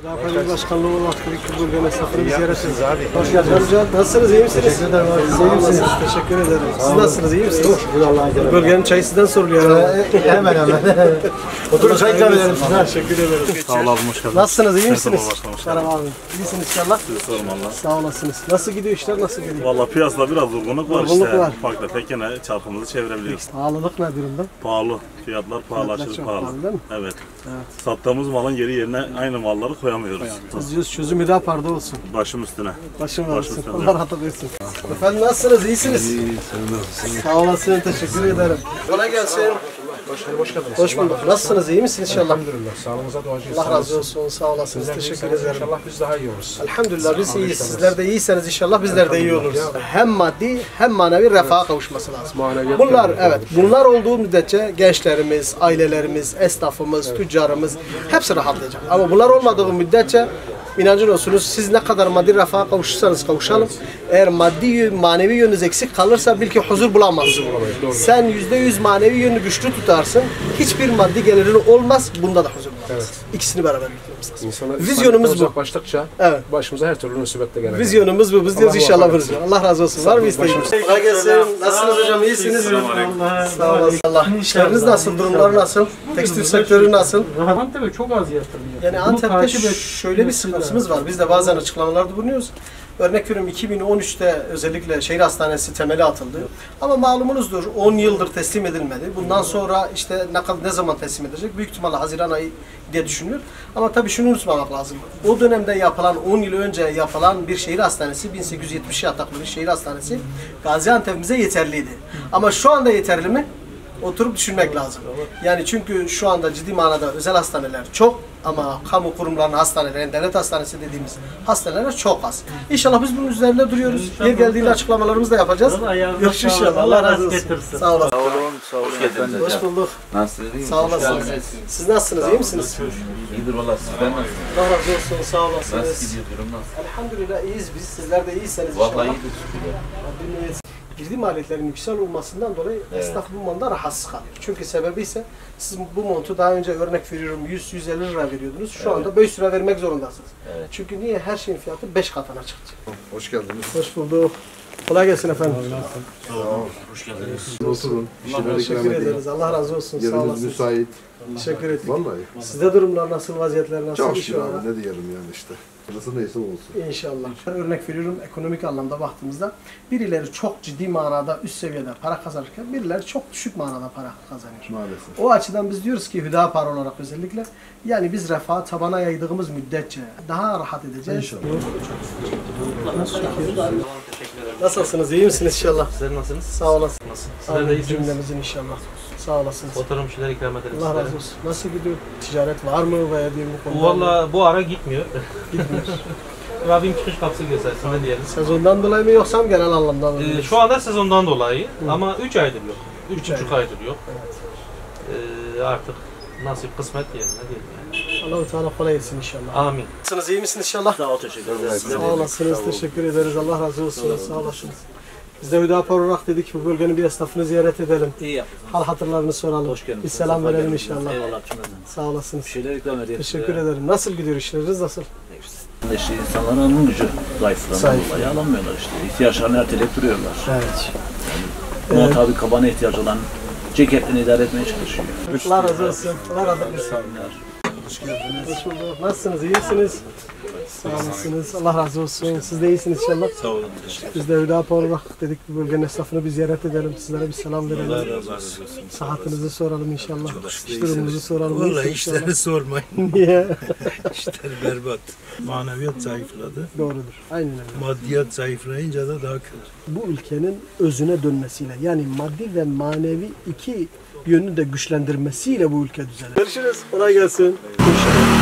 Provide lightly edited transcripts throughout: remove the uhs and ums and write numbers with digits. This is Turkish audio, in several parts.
Hüdapar Başkanlığı olarak Kırıkkale Bölge Mesafını ziyaret ediniz abi. Hoş geldiniz hocam. Nasılsınız? İyi misiniz? Teşekkür ederim abi. İyi misiniz? Teşekkür ederim. Siz nasılsınız? İyi misiniz? Bölgenin çayı sizden soruluyor. Hemen. Oturun çay ikram edelim size. Teşekkür ederim. Sağ olun abi, hoş geldiniz. Nasılsınız? İyi misiniz? Merhaba abi. İyisiniz inşallah. Sizi sormalı. Sağ olasınız. Nasıl gidiyor işler? Nasıl gidiyor? Valla piyasada biraz durgunluk var Durgunluk işte. var. Ufak tefek yine çarkımızı çevirebiliyoruz. Pahalılık ne durumda? Pahalı. Fiyatlar pahalı, aşırı çok pahalı. pahalı değil mi? Evet. Sattığımız malın geri yerine aynı malları koyamıyoruz. Biz diyoruz çözüm Hüdapar'da olsun. Başım üstüne. Başım Başım olsun. üstüne. Allah rahat eylesin. Efendim nasılsınız? İyisiniz? İyi, sen nasılsın? Sağ olasın. Teşekkür ederim. Kolay gelsin. Hoş geldiniz. Hoş bulduk. Nasılsınız? İyi misiniz inşallah? Elhamdülillah. Sağlığınıza duacıyız. Allah razı olsun. Sağ olasınız. Teşekkür ederim. İnşallah biz daha iyi oluruz. Elhamdülillah biz iyiyiz. Sizler de iyiyseniz inşallah bizler de iyi oluruz. Hem maddi hem manevi refaha kavuşması lazım. Bunlar olduğu müddetçe gençlerimiz, ailelerimiz, esnafımız, tüccarımız hepsi rahatlayacak. Ama bunlar olmadığı müddetçe inancın olsunuz siz ne kadar maddi refaha kavuşursanız kavuşalım. Eğer maddi manevi yönünüz eksik kalırsa bil ki huzur bulamazsın. Sen %100 manevi yönünü güçlü tutarsın. Hiçbir maddi gelirin olmaz. Bunda da huzur bulamazsın. Evet. İkisini beraber getirmemiz lazım. İnsanlar vizyonumuz bu. Uzaklaştıkça başımıza her türlü musibetle gelir. Vizyonumuz bu. Biz diyoruz inşallah varız. Allah razı olsun. Var mı isteğiniz? Kolay gelsin. Nasılsınız hocam? İyisiniz? Sağ olasın. Allah. İşleriniz nasıl? Durumlar nasıl? Tekstil sektörü nasıl? Antep'e çok az yatırım. Yani Antep'te şöyle bir sıkıntımız var. Biz de bazen açıklamalarda bulunuyoruz. Örnek veriyorum 2013'te özellikle şehir hastanesi temeli atıldı. Ama malumunuzdur 10 yıldır teslim edilmedi. Bundan sonra işte ne zaman teslim edecek? Büyük ihtimalle Haziran ayı diye düşünülür. Ama tabii şunu unutmamak lazım. O dönemde yapılan 10 yıl önce yapılan bir şehir hastanesi 1870 yataklı bir şehir hastanesi Gaziantep'imize yeterliydi. Ama şu anda yeterli mi? Oturup düşünmek lazım. Yani çünkü şu anda ciddi manada özel hastaneler çok ama kamu kurumlarının hastaneleri, devlet hastanesi dediğimiz hastaneler çok az. İnşallah biz bunun üzerinde duruyoruz. Yer geldiğinde açıklamalarımızı da yapacağız. Görüşürüz inşallah. Allah razı olsun. Sağ olasın. Sağ olun. Hoş geldiniz. Hoş bulduk. Nasılsınız? Sağ olasınız. Siz nasılsınız? İyi misiniz? İyidir valla, sizden nasılsınız? Allah razı olsun. Sağ olasınız. Nasıl gidiyor, durum nasıl? Elhamdülillah iyiyiz biz. Sizler de iyisiniz inşallah. Vallahi iyidir şükür. Girdi maliyetlerin yüksek olmasından dolayı esnaf bu monda rahatsız kalıyor. Çünkü sebebi ise siz bu montu daha önce örnek veriyorum 100-150 lira veriyordunuz. Şu anda 500 lira vermek zorundasınız. Evet. Çünkü niye? Her şeyin fiyatı 5 katına çıktı. Hoş geldiniz. Hoş bulduk. Kolay gelsin efendim. Sağ olun. Hoş geldiniz. Oturun. Teşekkür ederiz. Allah razı olsun. Sağ Yeriniz olasın. müsait. Teşekkür ederim. Vallahi. Sizde durumlar nasıl? Vaziyetler nasıl? Çok İş şükür var. abi, ne diyelim yani işte. Nasıl neyse olsun. İnşallah. Örnek veriyorum ekonomik anlamda baktığımızda birileri çok ciddi manada üst seviyede para kazanırken birileri çok düşük manada para kazanıyor. Maalesef. O açıdan biz diyoruz ki Hüdapar olarak özellikle yani biz refahı tabana yaydığımız müddetçe daha rahat edeceğiz. İnşallah. Nasılsınız? İyi misiniz inşallah? Sizler nasılsınız? Sağ olasın. Sizler de iyisiniz. Cümlemizin inşallah. Sağ olasınız. Oturum şeyler ikram ederiz. Allah razı olsun. Nasıl gidiyor? Ticaret var mı veya bir bu konuda? Valla bu ara gitmiyor. Gitmiyor. Rabbim çıkış kapısı göstersin ne diyelim. Sezondan dolayı mı yoksa genel anlamda mı? Şu anda sezondan dolayı ama 3 aydır yok. 3,5 aydır yok. Evet. Artık nasip kısmet diyelim ne diyelim yani. Allah-u Teala kolay etsin inşallah. Amin. Nasılsınız? İyi misiniz inşallah? Sağ ol, teşekkür ederiz. Sağ olasınız. Teşekkür ederiz. Allah razı olsun. Sağ olasınız. Biz de Hüdapar olarak dedik bu bölgenin bir esnafını ziyaret edelim. İyi yaptınız. Hal hatırlarını soralım. Hoş geldiniz. Bir selam verelim inşallah. Eyvallah cümleden. Sağ olasınız. Bir şeyler ikram ederiz. Teşekkür ederim. Nasıl gidiyor işleriniz? Nasıl? İşte insanların alım gücü zayıflığından dolayı alamıyorlar işte. İhtiyaçlarını erteleyip duruyorlar. Evet. Muhatabı kabana ihtiyacı olan ceketlerini idare etmeye çalışıyor. Allah razı olsun. Allah razı olsun. Hoş geldiniz. Hoş bulduk. Nasılsınız? İyi misiniz? Sağ olasınız. Allah razı olsun. Siz de iyisiniz inşallah. Sağ olun. Biz de Hüdapar olarak dedik bu bölgenin esnafını bir ziyaret edelim. Sizlere bir selam verelim. Allah razı olsun. Sıhhatinizi soralım inşallah. İş durumunuzu soralım. Vallahi işleri sormayın. Niye? İşler berbat. Maneviyat zayıfladı. Doğrudur. Aynen öyle. Maddiyat zayıflayınca da daha kötü. Bu ülkenin özüne dönmesiyle yani maddi ve manevi iki yönünü de güçlendirmesiyle bu ülke düzelir. Görüşürüz. Kolay gelsin.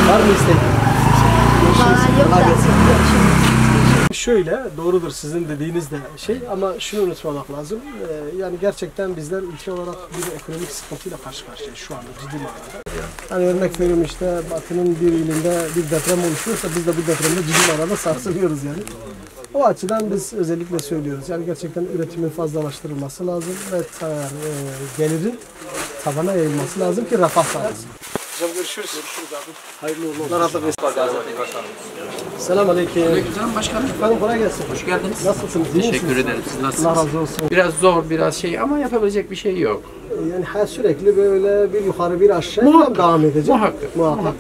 Var mı isteğin? Görüşürüz. Kolay gelsin. Şöyle doğrudur sizin dediğiniz de şey ama şunu unutmamak lazım. Yani gerçekten bizler ülke olarak bir ekonomik sıkıntıyla karşı karşıyayız şu anda ciddi manada. Hani örnek veriyorum işte Batı'nın bir ilinde bir deprem oluşuyorsa biz de bu depremde ciddi manada sarsılıyoruz yani. O açıdan biz özellikle söylüyoruz. Yani gerçekten üretimin fazlalaştırılması lazım ve gelirin tabana yayılması lazım ki refah sağlasın. Hocam görüşürüz. Görüşürüz abi. Hayırlı uğurlu olsun. Allah razı olsun. Selamun aleyküm. Aleykümselam başkanım. Efendim kolay gelsin. Hoş geldiniz. Nasılsınız? İyi Teşekkür misiniz? ederim. Siz nasılsınız? Allah razı olsun. Biraz zor, biraz şey ama yapabilecek bir şey yok. Yani sürekli böyle bir yukarı bir aşağı Muhakkak. devam edecek. Muhakkak.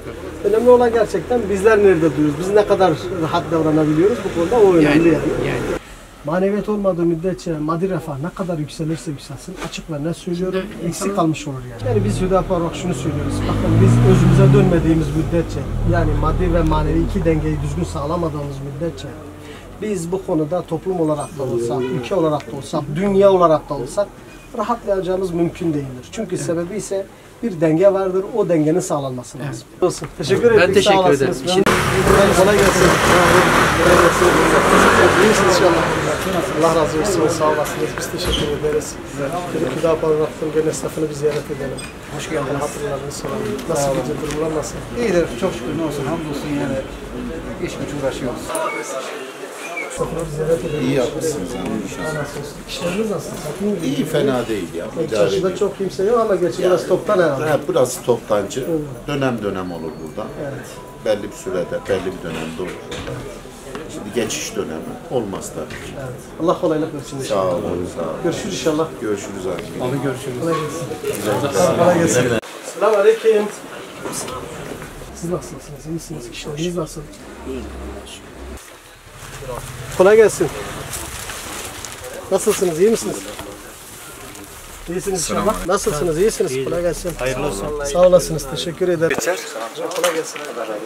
Önemli olan gerçekten bizler nerede duruyoruz? Biz ne kadar rahat davranabiliyoruz bu konuda o önemli yani. Maneviyat olmadığı müddetçe maddi refah ne kadar yükselirse yükselsin açık ve net söylüyorum eksik kalmış olur yani. Yani biz Hüdapar olarak şunu söylüyoruz. Bakın biz özümüze dönmediğimiz müddetçe yani maddi ve manevi iki dengeyi düzgün sağlamadığımız müddetçe biz bu konuda toplum olarak da olsak, ülke olarak da olsak, dünya olarak da olsak rahatlayacağımız mümkün değildir. Çünkü sebebi ise bir denge vardır. O dengenin sağlanması lazım. Olsun. Teşekkür ederim. Ben teşekkür ederim. Kolay gelsin. Kolay gelsin. İyi misiniz inşallah? Allah razı olsun. Sağ olasınız. Biz teşekkür ederiz. Bir daha parmaktan gelen esnafını bir ziyaret edelim. Hoş geldiniz. Hatırlarını soralım. Nasıl gidiyor? Durumlar nasıl? İyidir, çok şükür ne olsun, hamdolsun yani. İş güç uğraşıyoruz. Esnafını bir ziyaret edelim. İyi yapmışsınız. İşleriniz nasıl? Satın mı? İyi, fena değil ya. İdare Çarşıda ediyor. çok kimse yok ama gerçi biraz toptan herhalde. Ha, burası toptancı. Dönem dönem olur burada. Evet. Belli bir sürede, belli bir dönemde olur. Şimdi geçiş dönemi. Olmaz tabii ki. Evet. Allah kolaylık versin Sağ inşallah. olun, sağ olun. Görüşürüz inşallah. Görüşürüz abi. Kolay gelsin. Kolay gelsin. Selamun aleyküm. Siz nasılsınız? İyisiniz? İşleriniz nasıl? Kolay gelsin. Nasılsınız? İyi misiniz? İyisiniz inşallah. Nasılsınız? İyisiniz? Kolay gelsin. Hayırlı olsun. Sağ olasınız. Teşekkür ederim. Kolay gelsin.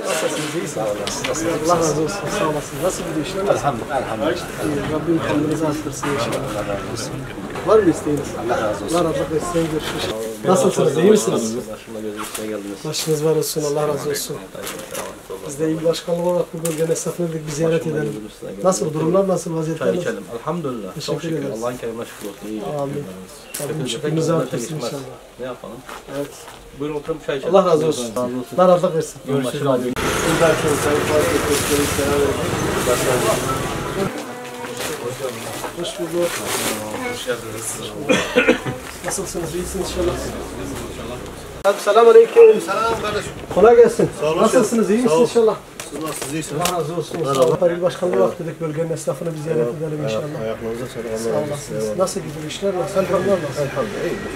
Nasılsınız? İyisiniz? Allah razı olsun. Sağ olasınız. Nasıl gidiyor işler? Elhamdülillah. Rabbim kendinizi arttırsın inşallah. Var mı isteğiniz? Allah razı olsun. Allah razı olsun. Görüşürüz. Nasılsınız? İyi misiniz? Başınız var olsun. Allah razı olsun. Biz de il başkanlığı olarak bu bölgenin esnafını bir ziyaret edelim. Nasıl? Durumlar nasıl? Vaziyetler nasıl? Elhamdülillah. Teşekkür ederiz. Allah'ın kerimine şükür olsun. İyi. Amin. Rabbim şükrünüzü artırsın inşallah. Ne yapalım? Evet. Buyurun oturup çay içelim. Allah razı olsun. Allah razı versin. Görüşürüz abi. Hoş bulduk. Hoş geldiniz. Nasılsınız? İyisiniz inşallah. Selamun aleyküm. Selam kardeşim. Kolay gelsin. Nasılsınız? İyi misiniz inşallah? Siz nasılsınız, iyisiniz? Allah razı olsun. Sağ olun. Paril Başkanlığı olarak dedik bölgenin esnafını bir ziyaret edelim inşallah. Ayaklarınıza sağlık. Sağ olasınız. Nasıl gidiyor işler? Nasıl? Durumlar nasıl?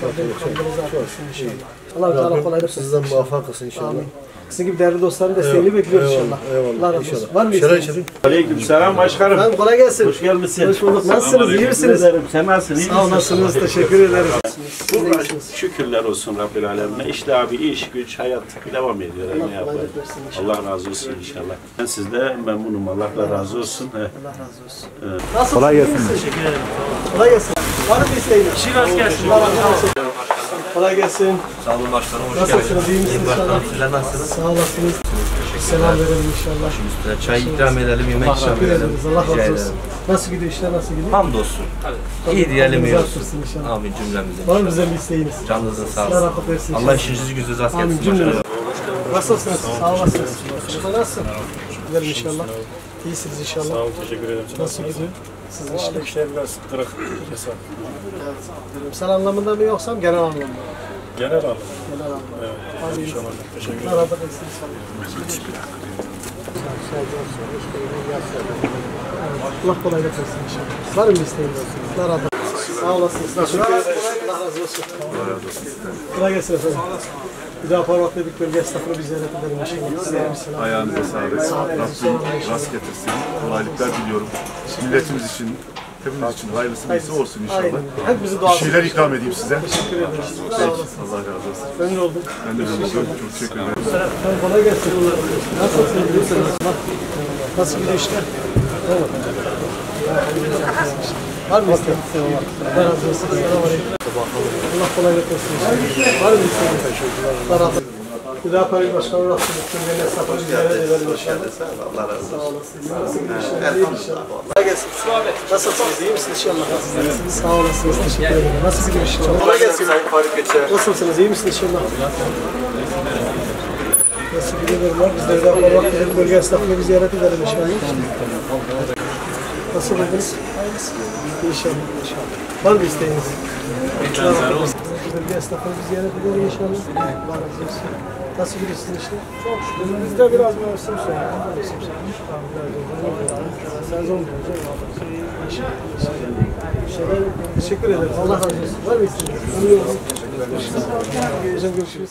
Rabbim kendinizi artırsın inşallah. Allah Teala kolaylık versin. Sizden muvaffak olsun inşallah. Amin. Sizin gibi değerli dostların desteğini bekliyoruz inşallah. Allah razı olsun. Var mı Şöyle isteğiniz? içelim. Aleykümselam başkanım. Efendim kolay gelsin. Hoş gelmişsin. Hoş bulduk. Nasılsınız? İyi misiniz? Sen nasılsın? İyi Sağ olasınız. Teşekkür ederiz. Burada şükürler olsun Rabbil Alemine. İşte abi iş, güç, hayat devam ediyor. Ne yapalım? kolaylık versin inşallah. Allah razı olsun inşallah. Ben sizde memnunum. Allah da razı olsun. Allah razı olsun. Nasılsınız? Kolay gelsin. Teşekkür ederim. Kolay gelsin. Var mı isteğiniz? Şiraz gelsin. Allah razı olsun. Kolay gelsin. Sağ olun başkanım. Hoş Nasılsınız? İyi misiniz inşallah? Sizler nasılsınız? Sağ olasınız. Selam verelim inşallah. Çay ikram edelim, yemek ikram Teşekkür edelim. ederiz. Allah razı olsun. Nasıl gidiyor işler? Nasıl gidiyor? Hamdolsun. İyi diyelim, iyi Kendinizi olsun. artırsın inşallah. Amin cümlemize. Var mı bize bir isteğiniz? Canınızın sağ Allah olsun. rahat versin Allah inşallah. işinizi gücünüzü rast Amin getirsin cümlemize. başkanım. Nasılsınız? Sağ olasınız. Burada nasılsın? Gidelim inşallah. İyisiniz inşallah. Sağ ol, teşekkür ederim. Nasıl gidiyor? Sizin işler. İşler biraz kırık. Evet. Bilimsel anlamında mı yoksa genel anlamda mı? Genel anlamda. Genel anlamda. Evet. Amin. İnşallah. Teşekkür ederim. Allah razı olsun inşallah. Allah kolaylık versin inşallah. Var mı isteğiniz? Allah razı olsun. Sağ olasınız. Teşekkür ederiz. Allah razı olsun. Kolay gelsin efendim. Bir daha parmak dedik bölge esnafını bir ziyaret edelim inşallah. Sizlere bir selam. Ayağınıza sağlık. Rabbim rast getirsin. Kolaylıklar diliyorum. Milletimiz için, hepimiz için hayırlısı neyse olsun inşallah. Aynen. Hepimizi Bir duasın. şeyler ikram edeyim size. Teşekkür ederiz. Sağ olasın. Allah razı olsun. Memnun oldum. Ben de memnun oldum. Çok teşekkür ederim. Efendim kolay gelsin. Nasılsınız? İyisiniz? Nasıl gidiyor işler? Evet. Var mı isteğiniz? Allah razı olsun. Selamünaleyküm. Allah kolaylık versin. Var mı isteğiniz? Allah razı olsun. Bir daha Paril Başkanı olarak Türkiye'nin esnafını ziyaret edelim inşallah. Allah razı olsun. Sağ olasın. Nasıl gidiyor işler? İyi inşallah. Kolay gelsin. Nasılsınız? İyi misiniz inşallah? Sağ olasınız. Teşekkür ederim. Nasıl gidiyor işler? Kolay gelsin. Nasılsınız? İyi misiniz inşallah? Nasıl gidiyorlar? Biz de bir daha parmak dedik bölge esnafını bir ziyaret edelim inşallah. Nasıl buldunuz? İnşallah. Var mı isteğiniz? Bölge esnafını bir ziyaret edelim inşallah. Allah razı olsun. Nasıl gidiyor sizin işler? Çok şükür. Bizde biraz mevsim sonu. Sezon diyoruz. Teşekkür ederim. Allah razı olsun. Var mı isteğiniz? Görüşürüz.